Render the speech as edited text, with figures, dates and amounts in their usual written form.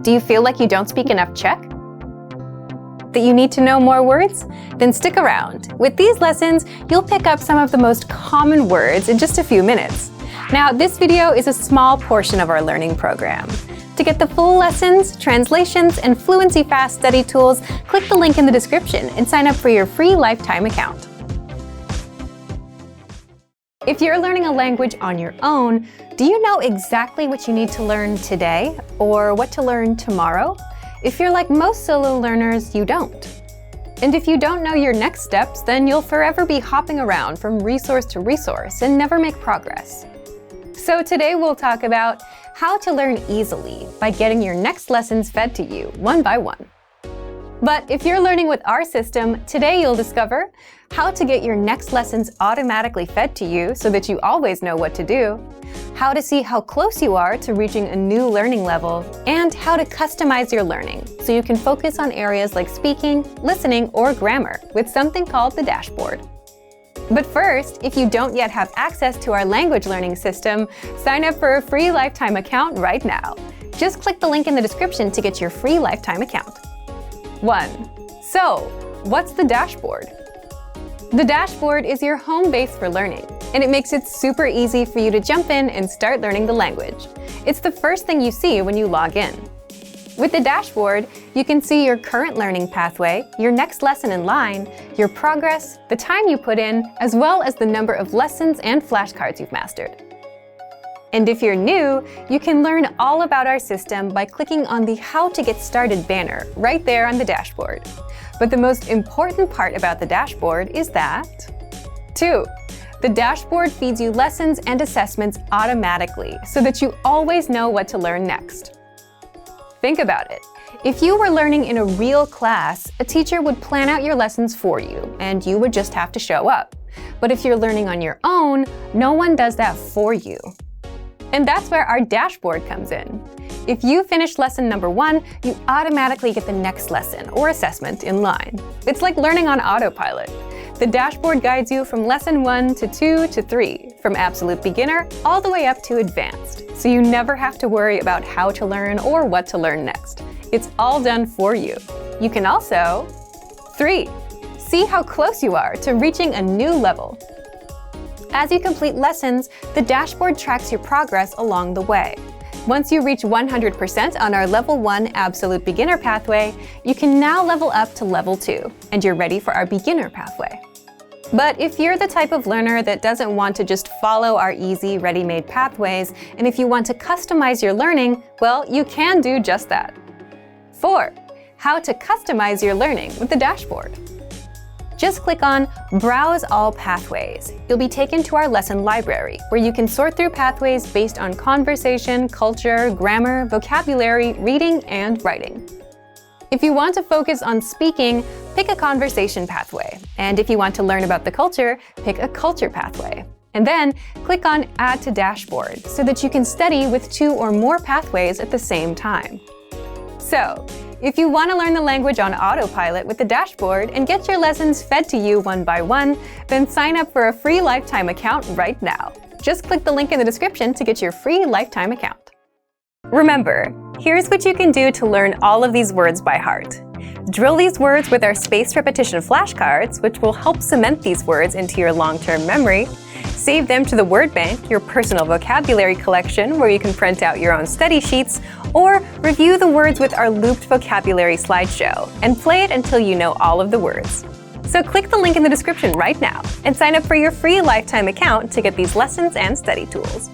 Do you feel like you don't speak enough Czech? That you need to know more words? Then stick around. With these lessons, you'll pick up some of the most common words in just a few minutes. Now, this video is a small portion of our learning program. To get the full lessons, translations, and fluency fast study tools, click the link in the description and sign up for your free lifetime account. If you're learning a language on your own, do you know exactly what you need to learn today or what to learn tomorrow? If you're like most solo learners, you don't. And if you don't know your next steps, then you'll forever be hopping around from resource to resource and never make progress. So today we'll talk about how to learn easily by getting your next lessons fed to you one by one. But if you're learning with our system, today you'll discover how to get your next lessons automatically fed to you so that you always know what to do, how to see how close you are to reaching a new learning level, and how to customize your learning so you can focus on areas like speaking, listening, or grammar with something called the dashboard. But first, if you don't yet have access to our language learning system, sign up for a free lifetime account right now. Just click the link in the description to get your free lifetime account. 1. So, what's the dashboard? The dashboard is your home base for learning, and it makes it super easy for you to jump in and start learning the language. It's the first thing you see when you log in. With the dashboard, you can see your current learning pathway, your next lesson in line, your progress, the time you put in, as well as the number of lessons and flashcards you've mastered. And if you're new, you can learn all about our system by clicking on the How to Get Started banner right there on the dashboard. But the most important part about the dashboard is that 2. The dashboard feeds you lessons and assessments automatically so that you always know what to learn next. Think about it. If you were learning in a real class, a teacher would plan out your lessons for you, and you would just have to show up. But if you're learning on your own, no one does that for you. And that's where our dashboard comes in. If you finish lesson number 1, you automatically get the next lesson or assessment in line. It's like learning on Autopilot. The dashboard guides you from lesson 1 to 2 to 3, from absolute beginner all the way up to advanced, so you never have to worry about how to learn or what to learn next. It's all done for you. You can also 3. See how close you are to reaching a new level. As you complete lessons, the dashboard tracks your progress along the way. Once you reach 100% on our Level 1 Absolute Beginner pathway, you can now level up to Level 2, and you're ready for our Beginner pathway. But if you're the type of learner that doesn't want to just follow our easy, ready-made pathways, and if you want to customize your learning, well, you can do just that. 4. How to customize your learning with the dashboard. Just click on Browse All Pathways. You'll be taken to our lesson library, where you can sort through pathways based on conversation, culture, grammar, vocabulary, reading, and writing. If you want to focus on speaking, pick a conversation pathway. And if you want to learn about the culture, pick a culture pathway. And then click on Add to Dashboard so that you can study with 2 or more pathways at the same time. So, if you want to learn the language on Autopilot with the dashboard and get your lessons fed to you one by one, then sign up for a free lifetime account right now. Just click the link in the description to get your free lifetime account. Remember, here's what you can do to learn all of these words by heart. Drill these words with our spaced repetition flashcards, which will help cement these words into your long-term memory. Save them to the word bank, your personal vocabulary collection, where you can print out your own study sheets, or review the words with our looped vocabulary slideshow, and play it until you know all of the words. So click the link in the description right now and sign up for your free lifetime account to get these lessons and study tools.